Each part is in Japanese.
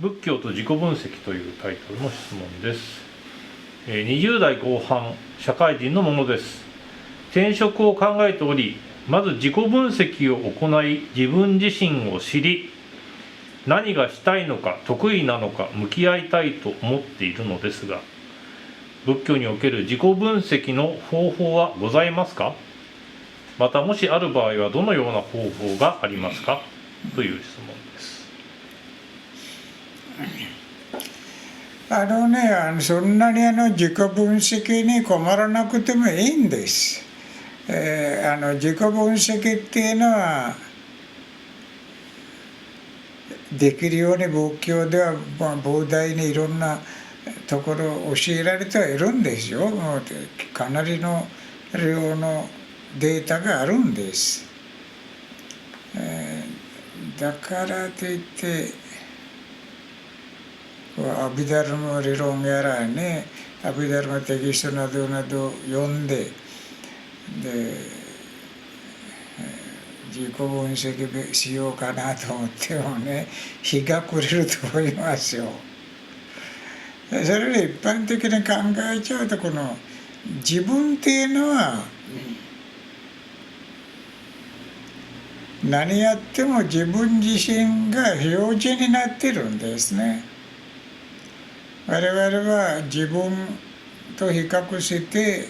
仏教と自己分析というタイトルの質問です。20代後半、社会人のものです。転職を考えており、まず自己分析を行い、自分自身を知り、何がしたいのか、得意なのか、向き合いたいと思っているのですが、仏教における自己分析の方法はございますか？また、もしある場合はどのような方法がありますか？という質問です。そんなに自己分析に困らなくてもいいんです。自己分析っていうのはできるように仏教では膨大にいろんなところを教えられてはいるんですよ。もうかなりの量のデータがあるんです。だからといってアビダルマ理論やらね、アビダルマテキストなどなど読んで、自己分析しようかなと思ってもね、日が暮れると思いますよ。それで一般的に考えちゃうと、この自分っていうのは何やっても自分自身が標準になってるんですね。我々は自分と比較して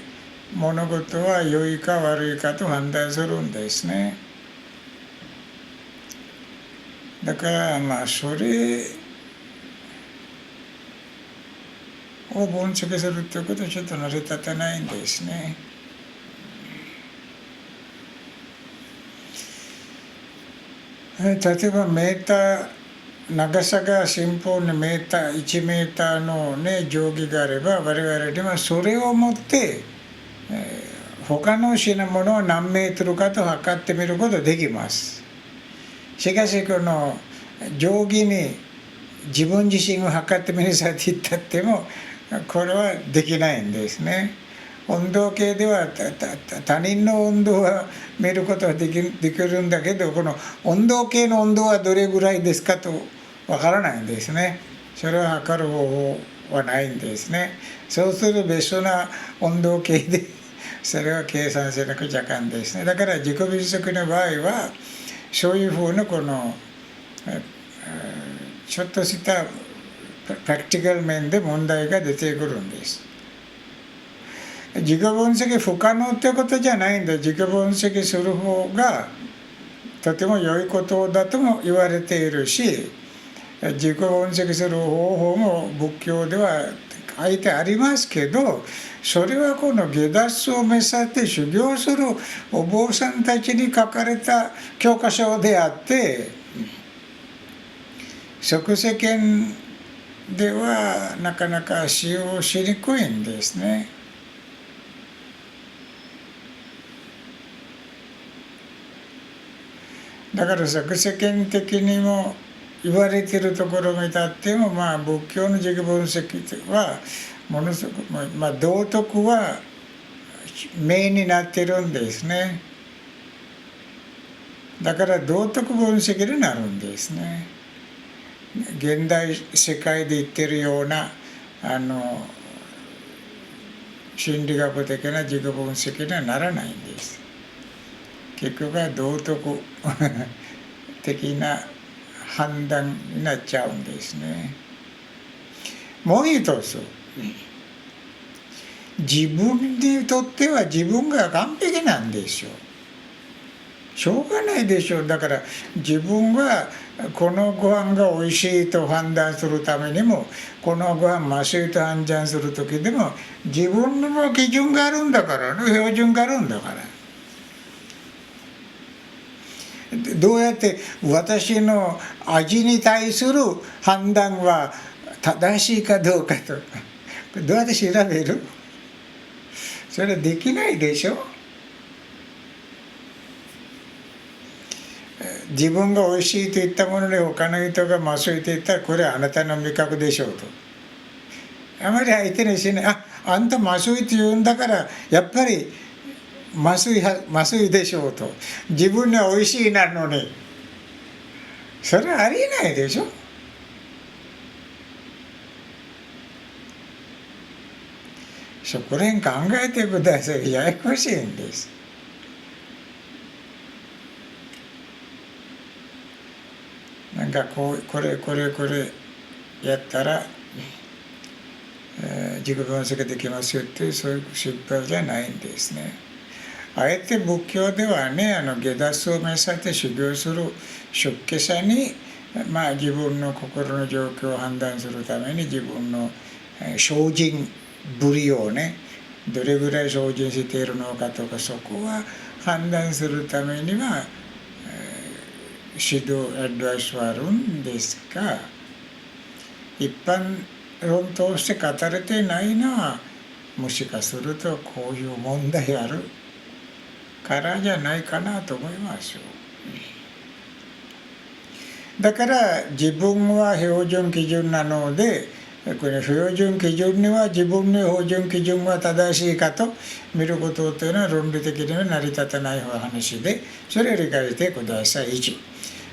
物事は良いか悪いかと判断するんですね。だからそれを分析するということはちょっと成り立たないんですね。例えば長さが新法に1メーターの、定規があれば、我々にはそれを持って、他の品物を何メートルかと測ってみることができます。しかしこの定規に自分自身を測ってみなさいって言ったってもこれはできないんですね。温度計では他人の温度は見ることはできるんだけど、この温度計の温度はどれぐらいですかとわからないんですね。それを測る方法はないんですね。そうすると別な温度計でそれを計算しなくちゃあかんですね。だから自己分析の場合はそういうふうなこのちょっとしたプラクティカル面で問題が出てくるんです。自己分析不可能ってことじゃないんだ。自己分析する方がとても良いことだとも言われているし、自己分析する方法も仏教では書いてありますけど、それはこの下脱を目指して修行するお坊さんたちに書かれた教科書であって、即世間ではなかなか使用しにくいんですね。だから即世間的にも言われているところに立っても、仏教の自己分析はものすごく、道徳は名になっているんですね。だから道徳分析になるんですね。現代世界で言ってるような心理学的な自己分析にはならないんです。結局は道徳的な判断になっちゃうんですね。もう一つ、自分にとっては自分が完璧なんですよ。しょうがないでしょう。だから自分はこのご飯がおいしいと判断するためにも、このご飯まずいと判断する時でも自分の基準があるんだからね、標準があるんだから。どうやって私の味に対する判断は正しいかどうかとどうやって調べる？それできないでしょ。自分がおいしいと言ったもので他の人がまずいと言ったら、これはあなたの味覚でしょうと。あまり相手にしない。あんたまずいと言うんだからやっぱりまずいでしょうと。自分にはおいしいなのに、それはありえないでしょ。そこら辺考えてください。ややこしいんです。なんかこれやったら、自己分析できますよっていうそういう失敗じゃないんですね。あえて仏教ではね、下脱を目指して修行する出家者に、自分の心の状況を判断するために自分の精進ぶりをね、どれぐらい精進しているのかとか、そこは判断するためには、指導アドバイスはあるんですが、一般論として語れてないのは、もしかするとこういう問題あるからじゃないかなと思いますよ。だから自分は標準基準なので、これ標準基準には自分の標準基準は正しいかと見ることというのは論理的には成り立たない話で、それを理解してください。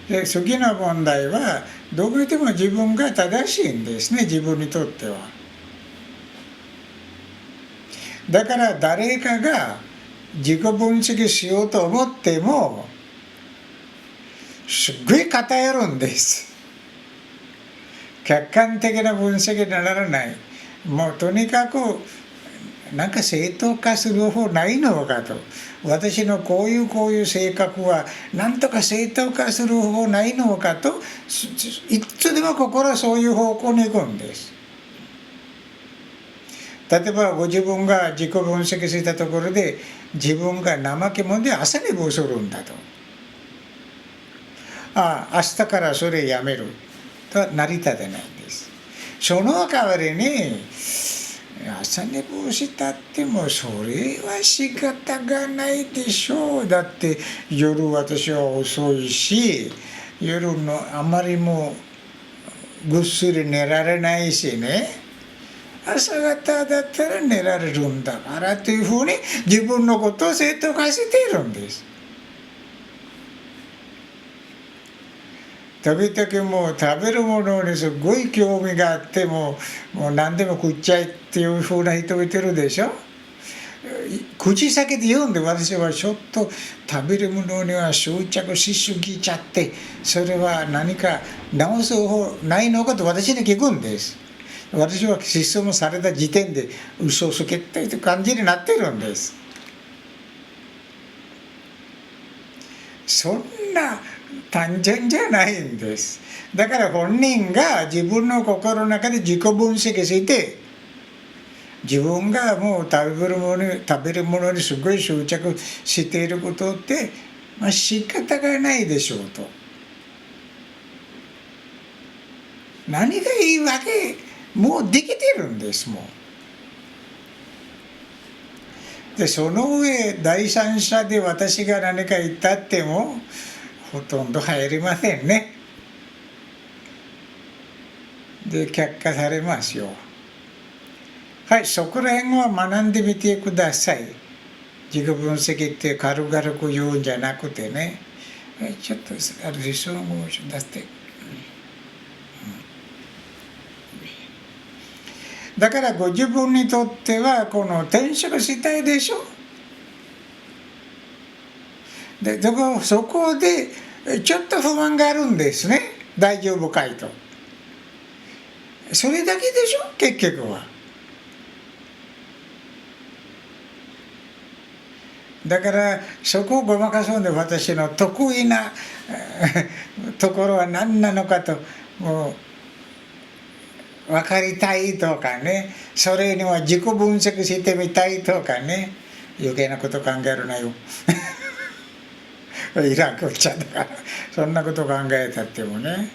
で、次の問題はどう見ても自分が正しいんですね、自分にとっては。だから誰かが自己分析しようと思ってもすっごい偏るんです。客観的な分析にならない。もうとにかくなんか正当化する方法ないのかと。私のこういう性格はなんとか正当化する方法ないのかと、いつでも心はそういう方向に行くんです。例えばご自分が自己分析したところで自分が怠け者で朝寝坊するんだと。明日からそれやめるとは成り立てないんです。その代わりに朝寝坊したってもそれは仕方がないでしょう。だって夜私は遅いし、夜のあまりもぐっすり寝られないしね、朝方だったら寝られるんだからというふうに自分のことを正当化しているんです。時々もう食べるものにすごい興味があってもう何でも食っちゃえっていうふうな人いてるでしょ。口先で言うんで、私はちょっと食べるものには執着しすぎちゃってそれは何か直す方法ないのかと私に聞くんです。私は質問された時点で嘘をつけたいという感じになってるんです。そんな単純じゃないんです。だから本人が自分の心の中で自己分析して自分がもう食べるものにすごい執着していることって仕方がないでしょうと。何がいいわけもうできてるんです。もうでその上第三者で私が何か言ったってもほとんど入りませんね。で却下されますよ。はい、そこら辺は学んでみてください。自己分析って軽々言うんじゃなくてね、ちょっと理想を出して、だからご自分にとってはこの転職したいでしょ。でそこでちょっと不満があるんですね。大丈夫かいと。それだけでしょ結局は。だからそこをごまかすんで、私の得意なところは何なのかともう分かりたいとかね、それには自己分析してみたいとかね、余計なこと考えるなよいらんこっちゃだからそんなこと考えたってもね。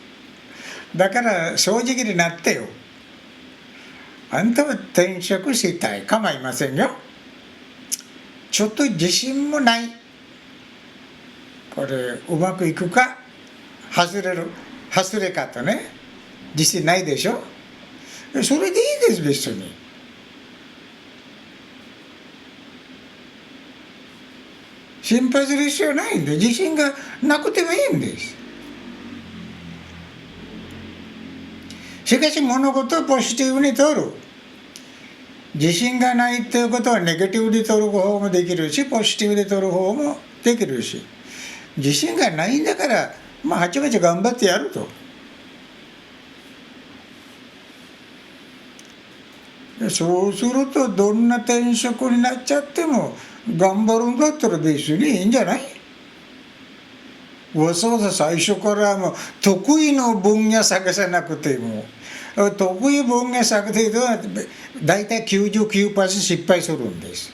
だから正直になってよ。あんたは転職したい構いませんよ。ちょっと自信もない、これうまくいくか外れかとね、自信ないでしょ。それでいいです。別に心配する必要ないんで、自信がなくてもいいんです。しかし物事をポジティブに取る。自信がないっていうことはネガティブで取る方もできるし、ポジティブで取る方もできるし、自信がないんだから、まあはちまち頑張ってやると。そうするとどんな転職になっちゃっても頑張るんだったら別にいいんじゃない？わざわざ最初からもう得意の分野探さなくても、得意分野探していると大体 99% 失敗するんです。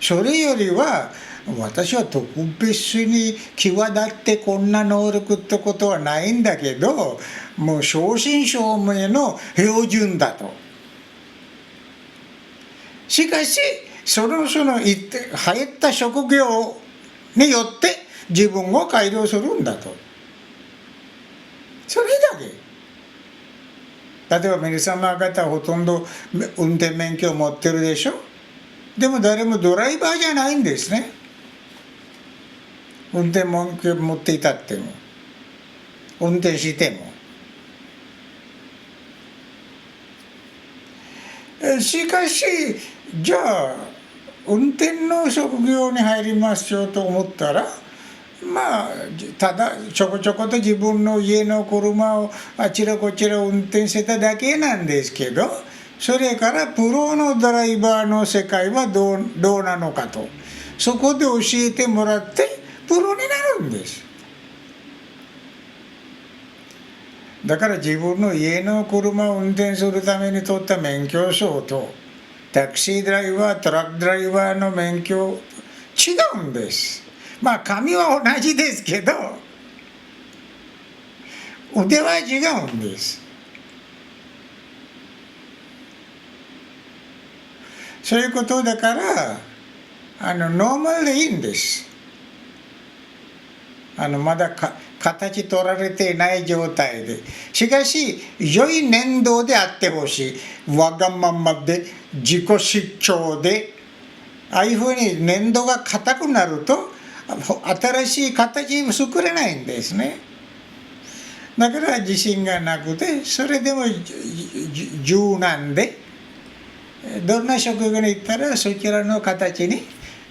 それよりは私は特別に際立ってこんな能力ってことはないんだけど、もう正真正銘の標準だと。しかしその入った職業によって自分を改良するんだと。それだけ。例えば皆様方はほとんど運転免許を持ってるでしょ。でも誰もドライバーじゃないんですね。運転免許を持っていたっても、運転しても。しかしじゃあ運転の職業に入りますよと思ったら、まあただちょこちょこと自分の家の車をあちらこちら運転してただけなんですけど、それからプロのドライバーの世界はどうなのかと、そこで教えてもらってプロになるんです。だから自分の家の車を運転するために取った免許証とタクシードライバー、トラックドライバーの免許違うんです。まあ紙は同じですけど腕は違うんです。そういうことだからノーマルでいいんです。まだ形取られていない状態で、しかし良い粘土であってほしい。わがままで自己主張で、ああいうふうに粘土が硬くなると新しい形を作れないんですね。だから自信がなくて、それでも柔軟でどんな職業に行ったらそちらの形に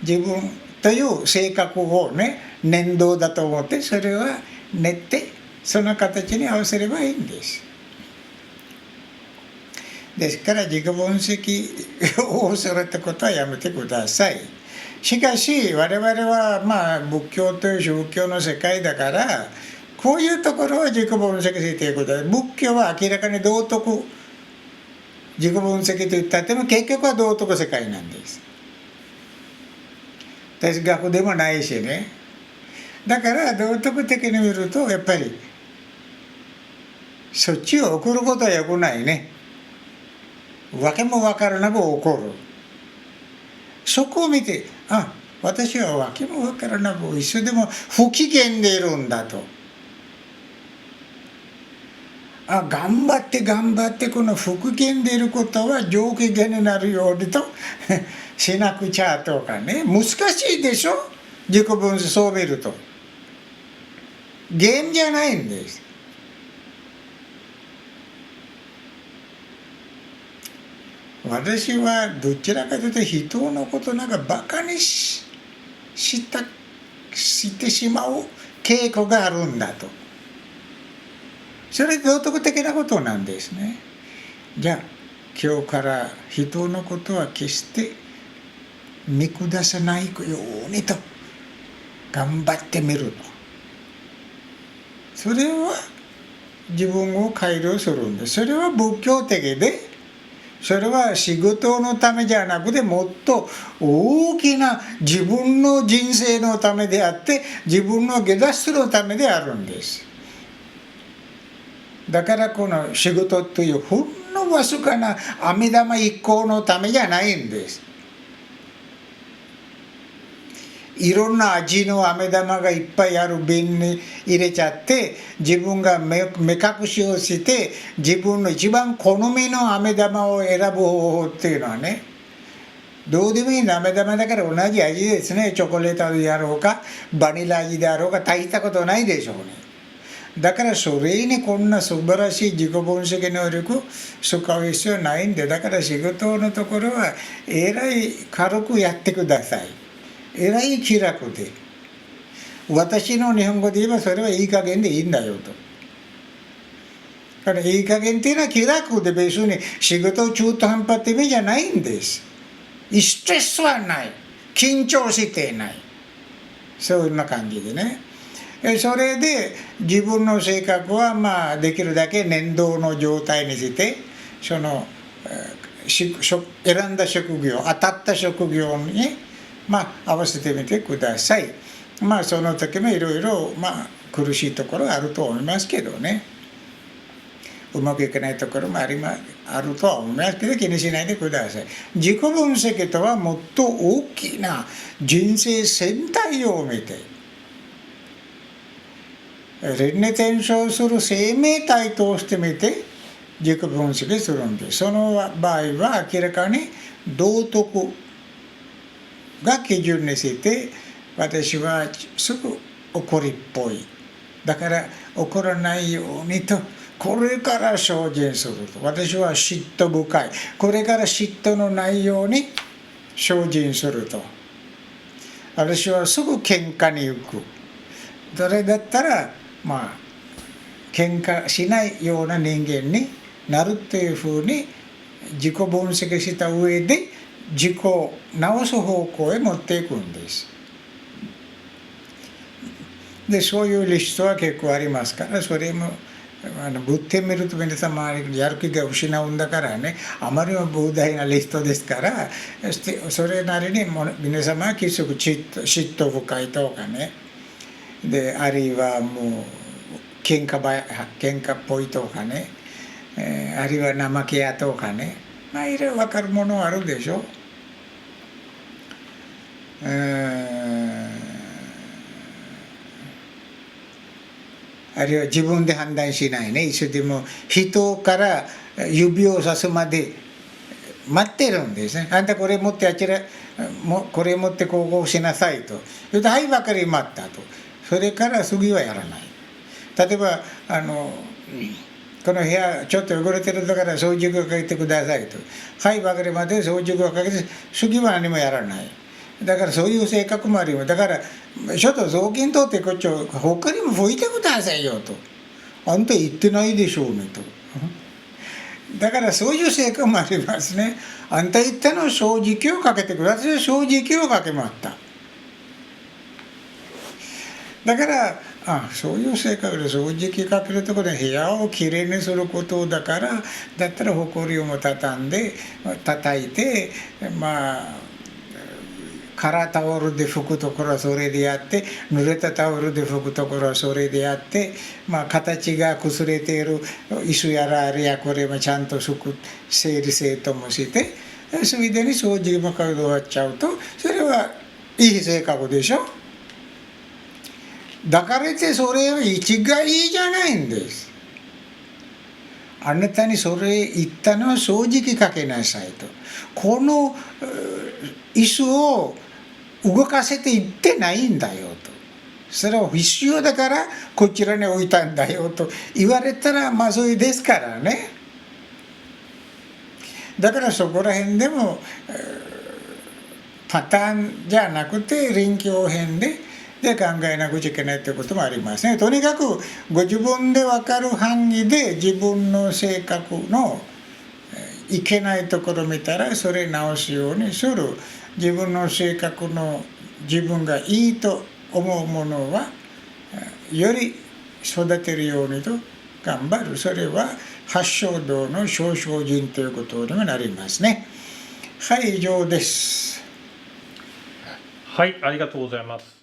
自分という性格をね、粘土だと思ってそれは練ってその形に合わせればいいんです。ですから自己分析をするってことはやめてください。しかし我々はまあ仏教という宗教の世界だから、こういうところは自己分析していくことで、仏教は明らかに道徳、自己分析と言ったっても結局は道徳世界なんです。哲学でもないしね。だから道徳的に見るとやっぱりそっちを送ることはよくないね。わけもわからなく怒る。そこを見て、あ、私はわけもわからなくいつでも不機嫌でいるんだと。あ、頑張ってこの不機嫌でいることは上機嫌になるようにとしなくちゃとかね、難しいでしょ、自己分析そう見ると。ゲームじゃないんです。私はどちらかというと人のことなんかバカにしてしまう傾向があるんだと。それ道徳的なことなんですね。じゃあ今日から人のことは決して見下さないようにと頑張ってみると。それは自分を改良するんです。それは仏教的で、それは仕事のためじゃなくてもっと大きな自分の人生のためであって、自分の下脱のためであるんです。だからこの仕事というほんのわずかな飴玉一個のためじゃないんです。いろんな味の飴玉がいっぱいある瓶に入れちゃって、自分が目隠しをして自分の一番好みの飴玉を選ぶ方法っていうのはね、どうでもいい飴玉だから同じ味ですね。チョコレートであろうかバニラ味であろうか大したことないでしょうね。だからそれにこんな素晴らしい自己分析能力使う必要ないんで、だから仕事のところはえらい軽くやってください。えらい気楽で。私の日本語で言えばそれはいい加減でいいんだよと。だからいい加減っていうのは気楽で、別に仕事中途半端って意味じゃないんです。ストレスはない。緊張してない。そういうような感じでね。それで自分の性格はまあできるだけ年度の状態にしてその選んだ職業、当たった職業にまあ合わせてみてください。まあその時もいろいろまあ苦しいところあると思いますけどね、うまくいかないところもあるとは思いますけど、気にしないでください。自己分析とはもっと大きな人生全体を見て輪廻転生する生命体としてみて自己分析するんです。その場合は明らかに道徳が基準にして私はすぐ怒りっぽい、だから怒らないようにとこれから精進すると、私は嫉妬深い、これから嫉妬のないように精進すると、私はすぐ喧嘩に行く、それだったらまあ喧嘩しないような人間になるというふうに自己分析した上で自己を直す方向へ持っていくんです。でそういうリストは結構ありますから、それもぶってみると皆様やる気が失うんだからね、あまりにも膨大なリストですから、それなりに皆様は結局嫉妬深いとかね、であるいはもう喧嘩っぽいとかね、あるいは怠けやとかね、まあいろいろ分かるものあるでしょ。あるいは自分で判断しないね、いつでも人から指をさすまで待ってるんですね。あんたこれ持ってこれ持ってこうしなさいと言うと、はいばかり待ったと、それから次はやらない。例えばこの部屋ちょっと汚れてるだから掃除機をかけてくださいと、はいばかりまで掃除機をかけて次は何もやらない。だからそういう性格もあります。だからちょっと雑巾取ってこっちを他にも拭いてくださいよと、あんた言ってないでしょうねと。だからそういう性格もありますね。あんた言ったの掃除機をかけてください、掃除機をかけました。だからそういう性格で掃除機かけるところで部屋をきれいにすることだから、だったら埃をも畳んで叩いて、まあカラータオルで拭くところはそれでやって、濡れたタオルで拭くところはそれでやって、まあ形が崩れている椅子やらあれやこれもちゃんと整理整頓もして、それでに掃除も終わっちゃうと、それはいい性格でしょ。だからってそれは一概じゃないんです。あなたにそれ言ったのは掃除機かけなさいと。この椅子を動かせて言ってないんだよと。それは必要だからこちらに置いたんだよと言われたらまずいですからね。だからそこら辺でもパターンじゃなくて臨機応変で考えなくちゃいけないということもありますね。とにかくご自分で分かる範囲で自分の性格のいけないところを見たらそれ直すようにする。自分の性格の自分がいいと思うものはより育てるようにと頑張る。それは八正道の少々人ということにもなりますね。はい、以上です。はい、ありがとうございます。